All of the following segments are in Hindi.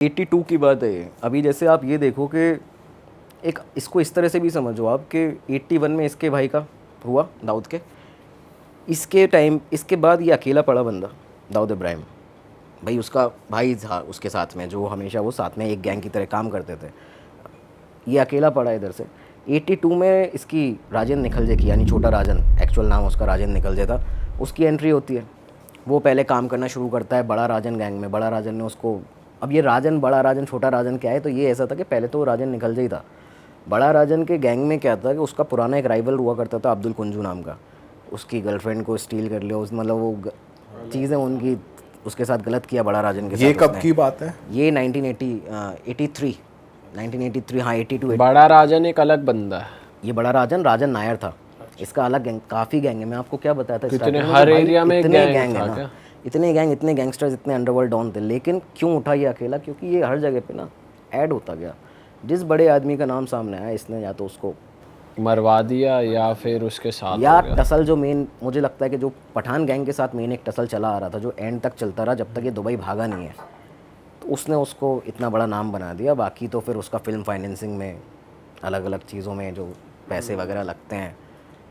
82 की बात है ये। अभी जैसे आप ये देखो कि एक इसको इस तरह से भी समझो आप कि 81 में इसके भाई का हुआ, दाऊद के, इसके टाइम इसके बाद ये अकेला पड़ा बंदा, दाऊद इब्राहिम। भाई उसका भाई था उसके साथ में, जो हमेशा वो साथ में एक गैंग की तरह काम करते थे। ये अकेला पड़ा इधर से। 82 में इसकी राजेंद्र निखलजे की, यानी छोटा राजन, एक्चुअल नाम उसका राजेंद्र निखलजे था, उसकी एंट्री होती है। वो पहले काम करना शुरू करता है बड़ा राजन गैंग में। बड़ा राजन ने उसको, अब ये राजन, बड़ा राजन, छोटा राजन क्या है, तो ये ऐसा था कि पहले तो राजन निखलजे ही था। बड़ा राजन के गैंग में क्या था कि उसका पुराना एक राइवल हुआ करता था अब्दुल कुंजू नाम का। उसकी गर्लफ्रेंड को स्टील कर लिया उस, मतलब वो चीज़ें उनकी, उसके साथ गलत किया बड़ा राजन के साथ। ये कब की बात है? ये 1983, 1983, हाँ 82। बड़ा राजन एक अलग बंदा है। ये बड़ा राजन राजन नायर था। इसका अलग गैंग, काफ़ी गैंग है। मैं आपको क्या बताया था, कितने हर एरिया में इतने गैंग गैंग था है ना, क्या? इतने गैंग, इतने गैंगस्टर्स, इतने अंडरवर्ल्ड डॉन थे। लेकिन क्यों उठा ये अकेला? क्योंकि ये हर जगह पे ना ऐड होता गया। जिस बड़े आदमी का नाम सामने आया, इसने या तो उसको मरवा दिया या फिर उसके साथ या हो गया। टसल, जो मेन मुझे लगता है कि जो पठान गैंग के साथ मेन एक टसल चला आ रहा था, जो एंड तक चलता रहा जब तक ये दुबई भागा नहीं है, तो उसने उसको इतना बड़ा नाम बना दिया। बाकी तो फिर उसका फिल्म फाइनेंसिंग में, अलग अलग चीज़ों में जो पैसे वगैरह लगते हैं,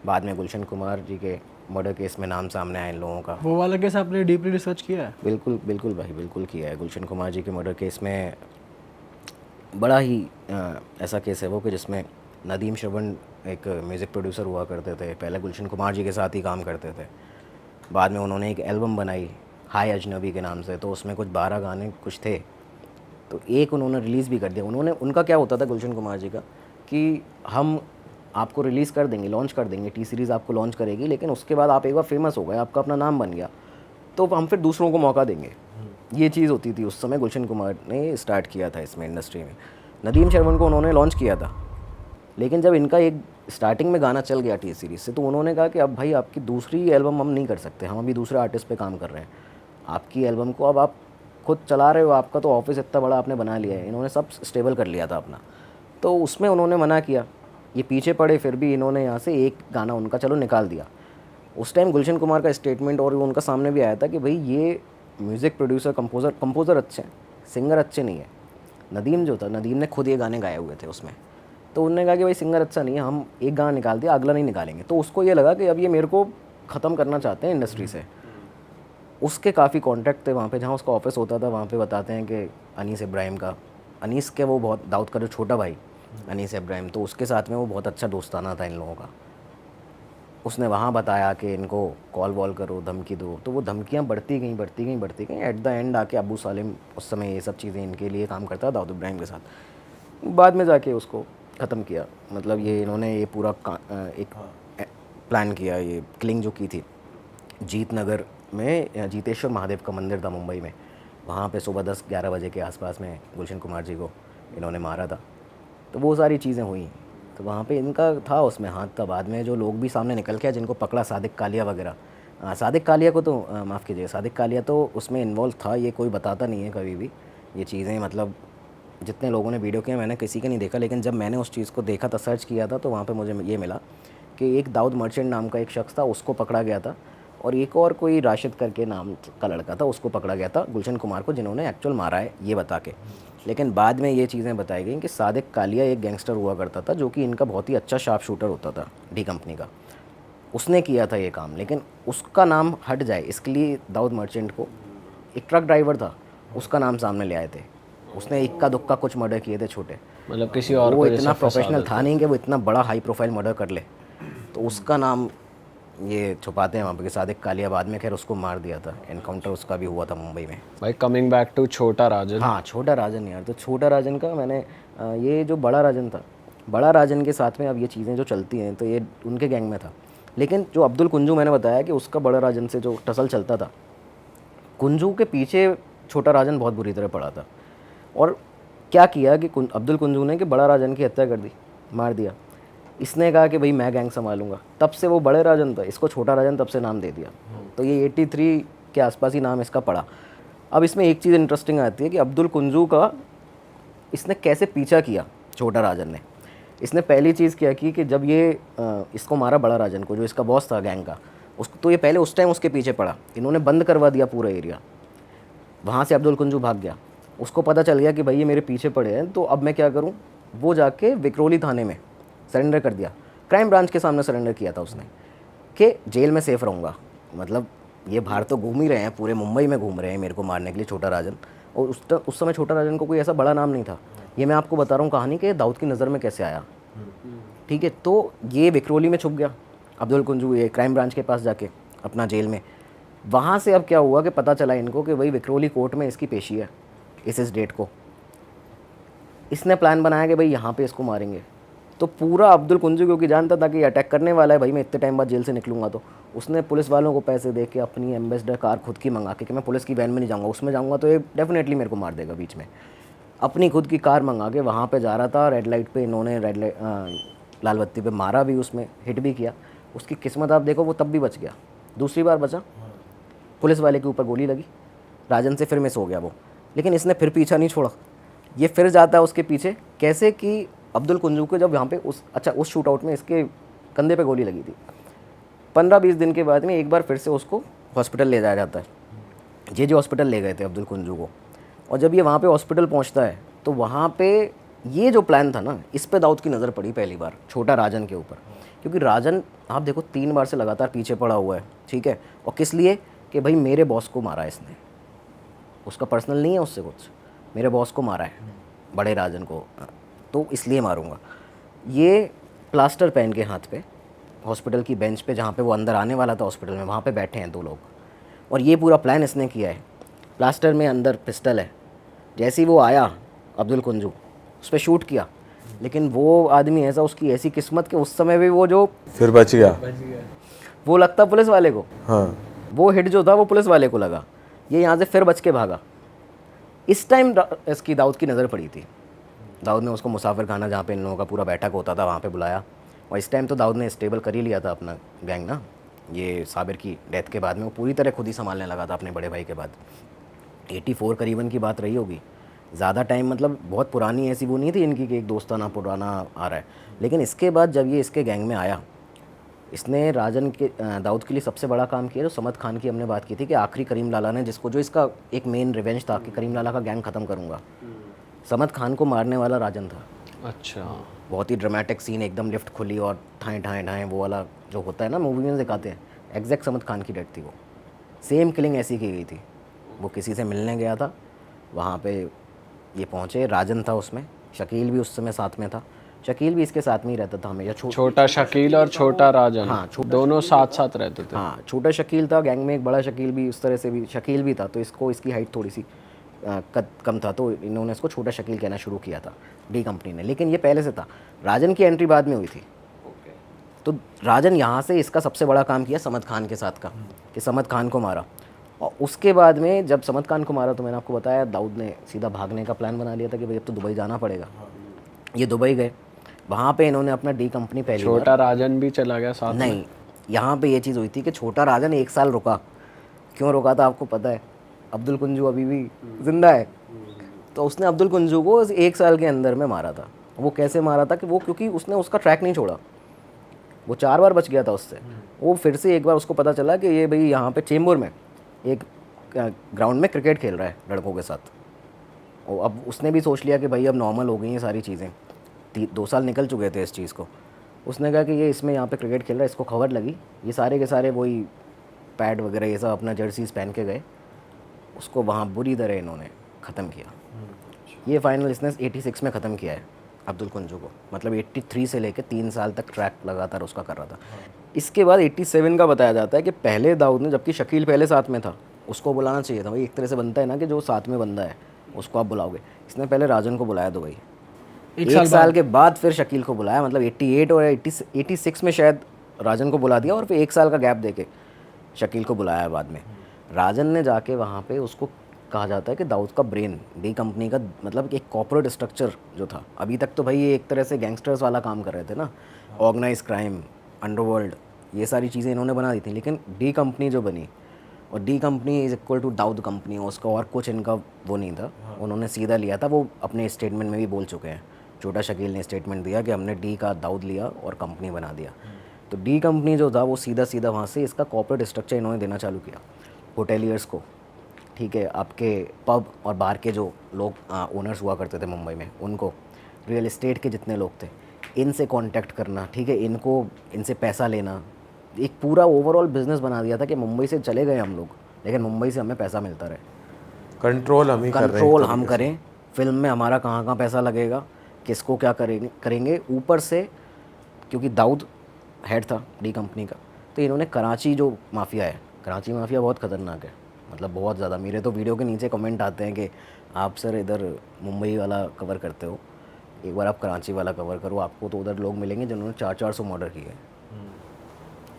बाद में गुलशन कुमार जी के मर्डर केस में नाम सामने आया इन लोगों का। वो वाला केस आपने डीपली रिसर्च किया है? बिल्कुल बिल्कुल भाई, बिल्कुल किया है। गुलशन कुमार जी के मर्डर केस में बड़ा ही ऐसा केस है वो कि जिसमें नदीम श्रवण एक म्यूज़िक प्रोड्यूसर हुआ करते थे, पहले गुलशन कुमार जी के साथ ही काम करते थे। बाद में उन्होंने एक एल्बम बनाई हाय अजनबी के नाम से, तो उसमें कुछ 12 गाने कुछ थे, तो एक उन्होंने रिलीज़ भी कर दिया। उन्होंने, उनका क्या होता था गुलशन कुमार जी का, कि हम आपको रिलीज़ कर देंगे, लॉन्च कर देंगे, टी सीरीज़ आपको लॉन्च करेगी, लेकिन उसके बाद आप एक बार फेमस हो गए, आपका अपना नाम बन गया, तो हम फिर दूसरों को मौका देंगे। ये चीज़ होती थी उस समय। गुलशन कुमार ने स्टार्ट किया था इसमें, इंडस्ट्री में। नदीम श्रवण को उन्होंने लॉन्च किया था, लेकिन जब इनका एक स्टार्टिंग में गाना चल गया टी सीरीज़ से, तो उन्होंने कहा कि अब भाई आपकी दूसरी एल्बम हम नहीं कर सकते, हम अभी दूसरे आर्टिस्ट पे काम कर रहे हैं। आपकी एल्बम को अब आप खुद चला रहे हो, आपका तो ऑफिस इतना बड़ा आपने बना लिया है। इन्होंने सब स्टेबल कर लिया था अपना, तो उसमें उन्होंने मना किया। ये पीछे पड़े, फिर भी इन्होंने यहाँ से एक गाना उनका चलो निकाल दिया। उस टाइम गुलशन कुमार का स्टेटमेंट और उनका सामने भी आया था कि भाई ये म्यूज़िक प्रोड्यूसर, कंपोज़र अच्छे हैं, सिंगर अच्छे नहीं है। नदीम जो था, नदीम ने खुद ये गाने गाए हुए थे उसमें, तो उन्होंने कहा कि भाई सिंगर अच्छा नहीं है, हम एक गाना निकाल दिया, अगला नहीं निकालेंगे। तो उसको ये लगा कि अब ये मेरे को ख़त्म करना चाहते हैं इंडस्ट्री से। उसके काफ़ी कॉन्टैक्ट थे वहाँ पे, जहाँ उसका ऑफिस होता था। वहाँ पे बताते हैं कि अनीस इब्राहिम का, अनीस के वो बहुत, दाऊद का जो छोटा भाई अनीस इब्राहिम, तो उसके साथ में वो बहुत अच्छा दोस्ताना था इन लोगों का। उसने वहाँ बताया कि इनको कॉल वॉल करो, धमकी दो, तो वो धमकियाँ बढ़ती गई बढ़ती गई बढ़ती गई। एट द एंड आके अबू सालिम उस समय ये सब चीज़ें इनके लिए काम करता था दाऊद इब्राहिम के साथ, बाद में जाके उसको ख़त्म किया। मतलब ये इन्होंने ये पूरा एक प्लान किया, ये किलिंग जो की थी जीत नगर में, जीतेश्वर महादेव का मंदिर था मुंबई में, वहाँ पे सुबह 10-11 बजे के आसपास में गुलशन कुमार जी को इन्होंने मारा था। तो वो सारी चीज़ें हुई, तो वहाँ पे इनका था उसमें हाथ था। बाद में जो लोग भी सामने निकल के आए, जिनको पकड़ा, सादिक कालिया वगैरह, सादिक कालिया को तो माफ़ कीजिए, सादिक कालिया तो उसमें इन्वॉल्व था, ये कोई बताता नहीं है कभी भी ये चीज़ें। मतलब जितने लोगों ने वीडियो किया, मैंने किसी का नहीं देखा, लेकिन जब मैंने उस चीज़ को देखा था, सर्च किया था, तो वहाँ पे मुझे ये मिला कि एक दाऊद मर्चेंट नाम का एक शख्स था, उसको पकड़ा गया था, और एक और कोई राशिद करके नाम का लड़का था, उसको पकड़ा गया था गुलशन कुमार को, जिन्होंने एक्चुअल मारा है ये बता के। लेकिन बाद में ये चीज़ें बताई गई कि सादिक कालिया एक गैंगस्टर हुआ करता था, जो कि इनका बहुत ही अच्छा शार्प शूटर होता था, डी कंपनी का, उसने किया था ये काम। लेकिन उसका नाम हट जाए इसके लिए दाऊद मर्चेंट को, एक ट्रक ड्राइवर था, उसका नाम सामने ले आए थे। उसने इक्का दुक्का कुछ मर्डर किए थे छोटे, मतलब किसी और वो को इतना जैसा फंसा प्रोफेशनल देते था नहीं कि वो इतना बड़ा हाई प्रोफाइल मर्डर कर ले, तो उसका नाम ये छुपाते हैं वहाँ पे कि सादिक कालिया। बाद में खैर उसको मार दिया था, एनकाउंटर उसका भी हुआ था मुंबई में। भाई कमिंग बैक टू छोटा राजन। हाँ, छोटा राजन यार, तो छोटा राजन का मैंने ये जो बड़ा राजन था, बड़ा राजन के साथ में अब ये चीज़ें जो चलती हैं, तो ये उनके गैंग में था। लेकिन जो अब्दुल कुंजू मैंने बताया कि उसका बड़ा राजन से जो टसल चलता था, कुंजू के पीछे छोटा राजन बहुत बुरी तरह पड़ा था। और क्या किया कि अब्दुल कुंजू ने कि बड़ा राजन की हत्या कर दी, मार दिया। इसने कहा कि भाई मैं गैंग संभालूंगा, तब से वो बड़े राजन था, इसको छोटा राजन तब से नाम दे दिया। तो ये 83 के आसपास ही नाम इसका पड़ा। अब इसमें एक चीज़ इंटरेस्टिंग आती है कि अब्दुल कुंजू का इसने कैसे पीछा किया छोटा राजन ने। इसने पहली चीज़ क्या की कि जब ये इसको मारा बड़ा राजन को, जो इसका बॉस था गैंग का, उसको, तो ये पहले उस टाइम उसके पीछे पड़ा, इन्होंने बंद करवा दिया पूरा एरिया। वहाँ से अब्दुल कुंजू भाग गया। उसको पता चल गया कि भाई ये मेरे पीछे पड़े हैं, तो अब मैं क्या करूँ, वो जाके विक्रोली थाने में सरेंडर कर दिया। क्राइम ब्रांच के सामने सरेंडर किया था उसने कि जेल में सेफ रहूँगा। मतलब ये बाहर तो घूम ही रहे हैं, पूरे मुंबई में घूम रहे हैं मेरे को मारने के लिए, छोटा राजन। और उस समय छोटा राजन को कोई ऐसा बड़ा नाम नहीं था। ये मैं आपको बता रहा हूँ कहानी कि दाऊद की नज़र में कैसे आया, ठीक है। तो ये विक्रोली में छुप गया अब्दुल कुंजू, ये क्राइम ब्रांच के पास जाके अपना जेल में। वहाँ से अब क्या हुआ कि पता चला इनको कि भाई विक्रोली कोर्ट में इसकी पेशी है इस डेट को। इसने प्लान बनाया कि भाई यहाँ पे इसको मारेंगे। तो पूरा अब्दुल कुंजू क्योंकि जानता था कि अटैक करने वाला है, भाई मैं इतने टाइम बाद जेल से निकलूंगा, तो उसने पुलिस वालों को पैसे दे के अपनी एम्बेसडर कार खुद की मंगा के कि मैं पुलिस की वैन में नहीं जाऊँगा, उसमें जाऊँगा तो ये डेफिनेटली मेरे को मार देगा बीच में। अपनी खुद की कार मंगा के वहाँ पे जा रहा था। रेड लाइट पे इन्होंने लाल बत्ती पे मारा भी, उसमें हिट भी किया। उसकी किस्मत आप देखो, वो तब भी बच गया, दूसरी बार बचा। पुलिस वाले के ऊपर गोली लगी, राजन से फिर मिस हो गया वो, लेकिन इसने फिर पीछा नहीं छोड़ा। ये फिर जाता है उसके पीछे, कैसे कि अब्दुल कुंजू को जब यहाँ पे उस शूट आउट में इसके कंधे पे गोली लगी थी, 15-20 दिन के बाद में एक बार फिर से उसको हॉस्पिटल ले जाया जाता है। जे हॉस्पिटल ले गए थे अब्दुल कुंजू को। और जब ये वहाँ पे हॉस्पिटल पहुँचता है तो वहाँ पे ये जो प्लान था ना, इस पे दाऊद की नज़र पड़ी पहली बार, छोटा राजन के ऊपर। क्योंकि राजन आप देखो 3 बार से लगातार पीछे पड़ा हुआ है, ठीक है। और किस लिए कि भाई मेरे बॉस को मारा है इसने, उसका पर्सनल नहीं है उससे कुछ, मेरे बॉस को मारा है, बड़े राजन को, तो इसलिए मारूंगा। ये प्लास्टर पहन के हाथ पे हॉस्पिटल की बेंच पे, जहाँ पे वो अंदर आने वाला था हॉस्पिटल में, वहाँ पे बैठे हैं 2 लोग। और ये पूरा प्लान इसने किया है। प्लास्टर में अंदर पिस्टल है। जैसे ही वो आया अब्दुल कुंजू, उस पर शूट किया, लेकिन वो आदमी ऐसा, उसकी ऐसी किस्मत कि उस समय भी वो जो फिर बच गया, वो लगता पुलिस वाले को, हाँ वो हिट जो था वो पुलिस वाले को लगा। ये यहाँ से फिर बच के भागा। इस टाइम इसकी दाऊद की नज़र पड़ी थी। दाऊद ने उसको मुसाफिर खाना, जहाँ पे इन लोगों का पूरा बैठक होता था, वहाँ पे बुलाया। और इस टाइम तो दाऊद ने स्टेबल कर ही लिया था अपना गैंग ना। ये साबिर की डेथ के बाद में वो पूरी तरह खुद ही संभालने लगा था अपने बड़े भाई के बाद। 84 करीबन की बात रही होगी, ज़्यादा टाइम, मतलब बहुत पुरानी ऐसी वो नहीं थी इनकी कि एक दोस्ताना पुराना आ रहा है। लेकिन इसके बाद जब ये इसके गैंग में आया, इसने राजन के दाऊद के लिए सबसे बड़ा काम किया। जो समद खान की हमने बात की थी कि आखिरी करीम लाला ने, जिसको जो इसका एक मेन रिवेंज था कि करीम लाला का गैंग ख़त्म करूँगा, समद खान को मारने वाला राजन था। अच्छा, बहुत ही ड्रामेटिक सीन, एकदम लिफ्ट खुली और ठाएँ ठाएँ ठाएँ वो वाला जो होता है ना मूवी में दिखाते हैं, एग्जैक्ट समद खान की डेथ थी वो। सेम किलिंग ऐसी की गई थी। वो किसी से मिलने गया था, वहाँ पे ये पहुँचे, राजन था उसमें, शकील भी उस समय साथ में था। शकील भी इसके साथ में ही रहता था हमेशा। छोटा शकील और छोटा राजन, हाँ, दोनों साथ साथ रहते थे। हाँ, छोटा शकील था गैंग में, एक बड़ा शकील भी, उस तरह से भी शकील भी था। तो इसको, इसकी हाइट थोड़ी सी कम था, तो इन्होंने इसको छोटा शकील कहना शुरू किया था डी कंपनी ने। लेकिन ये पहले से था। राजन की एंट्री बाद में हुई थी। तो राजन यहाँ से इसका सबसे बड़ा काम किया समद खान के साथ का, कि समद खान को मारा। और उसके बाद में जब समद खान को मारा तो मैंने आपको बताया, दाऊद ने सीधा भागने का प्लान बना लिया था कि भाई अब तो दुबई जाना पड़ेगा। ये दुबई गए, वहाँ पे इन्होंने अपना डी कंपनी पहली बार, छोटा राजन भी चला गया साथ में। नहीं, यहाँ पे ये चीज़ हुई थी कि छोटा राजन 1 साल रुका। क्यों रुका था आपको पता है? अब्दुल कुंजू अभी भी जिंदा है, तो उसने अब्दुल कुंजू को 1 साल के अंदर में मारा था। वो कैसे मारा था कि वो, क्योंकि उसने उसका ट्रैक नहीं छोड़ा, वो 4 बार बच गया था उससे। वो फिर से एक बार उसको पता चला कि ये भाई यहाँ पे चेंबूर में एक ग्राउंड में क्रिकेट खेल रहा है लड़कों के साथ। और अब उसने भी सोच लिया कि भाई अब नॉर्मल हो गई हैं सारी चीज़ें, 2 साल निकल चुके थे इस चीज़ को। उसने कहा कि ये इसमें यहाँ पे क्रिकेट खेल रहा है, इसको खबर लगी। ये सारे के सारे वही पैड वगैरह ये सब अपना जर्सीज पहन के गए, उसको वहाँ बुरी तरह इन्होंने ख़त्म किया। ये फाइनल इसने 86 में ख़त्म किया है अब्दुल कुंजू को। मतलब 83 से लेकर 3 साल तक ट्रैक लगातार उसका कर रहा था। इसके बाद 87 का बताया जाता है कि पहले दाऊद ने, जबकि शकील पहले साथ में था, उसको बुलाना चाहिए था। भाई एक तरह से बनता है ना कि जो साथ में बंदा है उसको आप बुलाओगे। इसने पहले राजन को बुलाया दुबई, 1 साल के बाद फिर शकील को बुलाया। मतलब 88 और 86 में शायद राजन को बुला दिया और फिर 1 साल का गैप देके शकील को बुलाया बाद में। राजन ने जाके वहाँ पे, उसको कहा जाता है कि दाऊद का ब्रेन, डी कंपनी का, मतलब एक कॉर्पोरेट स्ट्रक्चर जो था। अभी तक तो भाई ये एक तरह से गैंगस्टर्स वाला काम कर रहे थे ना, ऑर्गेनाइज क्राइम, अंडरवर्ल्ड, ये सारी चीज़ें इन्होंने बना दी थी। लेकिन डी कंपनी जो बनी, और D company is equal to Dawood company, उसका और कुछ इनका वो नहीं था। उन्होंने सीधा लिया था, वो अपने स्टेटमेंट में भी बोल चुके हैं। छोटा शकील ने स्टेटमेंट दिया कि हमने डी का दाऊद लिया और कंपनी बना दिया। तो डी कंपनी जो था वो सीधा सीधा वहाँ से इसका कॉर्पोरेट स्ट्रक्चर इन्होंने देना चालू किया होटेलियर्स को, ठीक है, आपके पब और बार के जो लोग ओनर्स हुआ करते थे मुंबई में, उनको रियल एस्टेट के जितने लोग थे, इनसे कांटेक्ट करना, ठीक है, इनसे पैसा लेना, एक पूरा ओवरऑल बिजनेस बना दिया था कि मुंबई से चले गए हम लोग, लेकिन मुंबई से हमें पैसा मिलता रहे। कंट्रोल हम ही कर रहे हैं, कंट्रोल हम करें, फिल्म में हमारा कहाँ कहाँ पैसा लगेगा, किसको क्या करेंगे ऊपर से, क्योंकि दाऊद हेड था डी कंपनी का, तो इन्होंने कराची जो माफिया है, कराची माफिया बहुत ख़तरनाक है, मतलब बहुत ज़्यादा। मेरे तो वीडियो के नीचे कमेंट आते हैं कि आप सर इधर मुंबई वाला कवर करते हो, एक बार आप कराची वाला कवर करो, आपको तो उधर लोग मिलेंगे जिन्होंने 400 मर्डर किए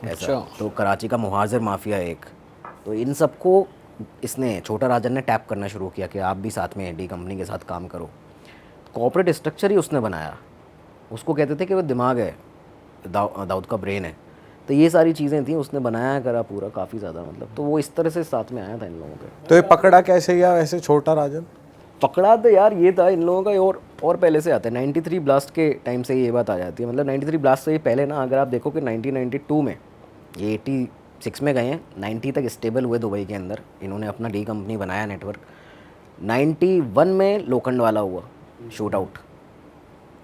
ऐसा। तो कराची का मुहाजिर माफिया है एक, तो इन सबको इसने, छोटा राजन ने टैप करना शुरू किया कि आप भी साथ में डी कंपनी के साथ काम करो। कॉर्पोरेट स्ट्रक्चर ही उसने बनाया, उसको कहते थे कि वो दिमाग है, दाऊद का ब्रेन है, तो ये सारी चीज़ें थी, उसने बनाया करा पूरा काफ़ी ज़्यादा, मतलब तो वो इस तरह से साथ में आया था इन लोगों के। तो ये पकड़ा कैसे गया वैसे छोटा राजन? पकड़ा तो यार ये था इन लोगों का और पहले से आता है, 93 ब्लास्ट के टाइम से ये बात आ जाती है, मतलब 93 ब्लास्ट से ये पहले ना, अगर आप देखो कि 1992 में ये 86 में गए हैं, 90 तक स्टेबल हुए दुबई के अंदर, इन्होंने अपना डी कंपनी बनाया नेटवर्क। 91 में लोखंड वाला हुआ शूट आउट,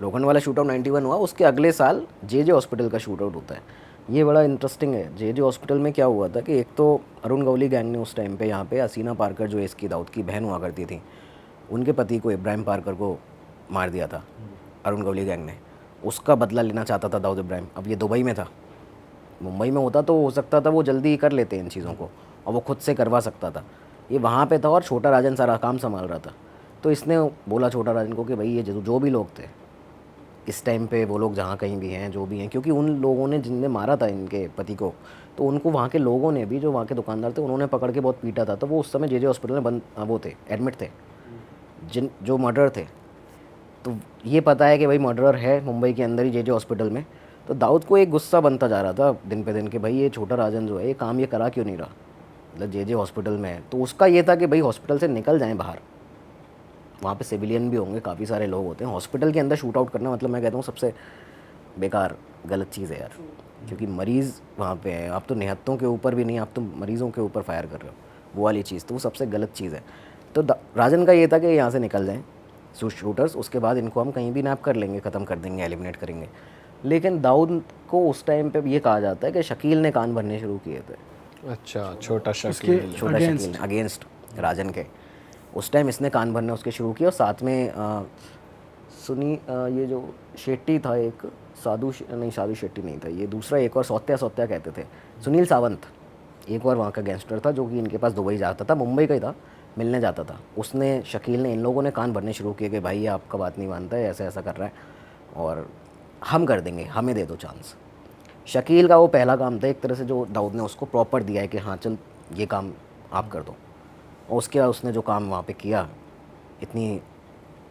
लोखंड वाला शूट आउट 91 हुआ, उसके अगले साल जे हॉस्पिटल का शूट आउट होता है। ये बड़ा इंटरेस्टिंग है, जे हॉस्पिटल में क्या हुआ था कि एक तो अरुण गवली गैंग ने उस टाइम पे यहाँ पे हसीना पार्कर जो इसकी दाऊद की बहन हुआ करती थी, उनके पति को इब्राहिम पार्कर को मार दिया था अरुण गवली गैंग ने, उसका बदला लेना चाहता था दाऊद इब्राहिम। अब ये दुबई में था, मुंबई में होता तो हो सकता था वो जल्दी कर लेते इन चीज़ों को, और वो खुद से करवा सकता था, ये वहाँ पे था और छोटा राजन सारा काम संभाल रहा था। तो इसने बोला छोटा राजन को कि भाई ये जो भी लोग थे इस टाइम पे, वो लोग जहाँ कहीं भी हैं, जो भी हैं, क्योंकि उन लोगों ने जिनने मारा था इनके पति को, तो उनको वहाँ के लोगों ने भी, जो वहाँ के दुकानदार थे, उन्होंने पकड़ के बहुत पीटा था। तो वो उस समय जे हॉस्पिटल में वो थे, एडमिट थे, जो मर्डर थे। तो ये पता है कि भाई मर्डरर है मुंबई के अंदर ही जे हॉस्पिटल में। तो दाऊद को एक गुस्सा बनता जा रहा था दिन पे दिन कि भाई ये छोटा राजन जो है ये काम ये करा क्यों नहीं रहा, मतलब जे हॉस्पिटल में है। तो उसका ये था कि भाई हॉस्पिटल से निकल जाएं बाहर, वहाँ पे सिविलियन भी होंगे, काफ़ी सारे लोग होते हैं, हॉस्पिटल के अंदर शूट आउट करना मतलब मैं कहता हूँ सबसे बेकार गलत चीज़ है यार, क्योंकि मरीज़ वहाँ पे हैं, आप तो निहत्तों के ऊपर भी नहीं, आप तो मरीज़ों के ऊपर फायर कर रहे हो, वो वाली चीज़ तो वो सबसे गलत चीज़ है। तो राजन का ये था कि यहाँ से निकल जाएँ शूटर्स, उसके बाद इनको हम कहीं भी नैप कर लेंगे, ख़त्म कर देंगे, एलिमिनेट करेंगे। लेकिन दाऊद को उस टाइम पे ये कहा जाता है कि शकील ने कान भरने शुरू किए थे। अच्छा, छोटा शकील अगेंस्ट राजन के, उस टाइम इसने कान भरने उसके शुरू किया। और साथ में ये जो शेट्टी था एक, साधु शेट्टी नहीं था, ये दूसरा एक और सौत्या कहते थे, सुनील सावंत एक और वहाँ का गैंगस्टर था जो कि इनके पास दुबई जाता था, मुंबई का ही था, मिलने जाता था। उसने, शकील ने, इन लोगों ने कान भरने शुरू किए कि भाई ये आपका बात नहीं मानता है, ऐसा ऐसा कर रहा है और हम कर देंगे, हमें दे दो चांस। शकील का वो पहला काम था एक तरह से जो दाऊद ने उसको प्रॉपर दिया है कि हाँ चल ये काम आप कर दो। और उसके बाद उसने जो काम वहाँ पे किया, इतनी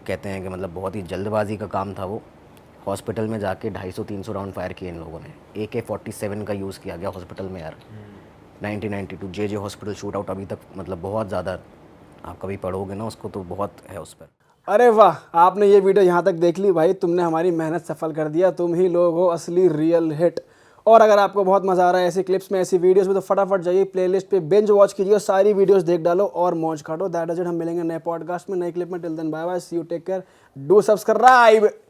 कहते हैं कि मतलब बहुत ही जल्दबाजी का काम था वो। हॉस्पिटल में जाके 250-300 राउंड फायर किए इन लोगों ने, AK-47 का यूज़ किया गया हॉस्पिटल में यार। 1992 जे हॉस्पिटल शूट आउट अभी तक मतलब बहुत ज़्यादा, आप कभी पढ़ोगे ना उसको तो बहुत है उस पर। अरे वाह, आपने ये वीडियो यहाँ तक देख ली भाई, तुमने हमारी मेहनत सफल कर दिया, तुम ही लोग हो असली रियल हिट। और अगर आपको बहुत मज़ा आ रहा है ऐसी क्लिप्स में, ऐसी वीडियोस में, तो फटाफट जाइए प्लेलिस्ट पे बिंज वॉच कीजिए और सारी वीडियोस देख डालो और मौज काटो। दैट इज इट, हम मिलेंगे नए पॉडकास्ट में, नए क्लिप में। Till then bye bye, see you, take care, do subscribe.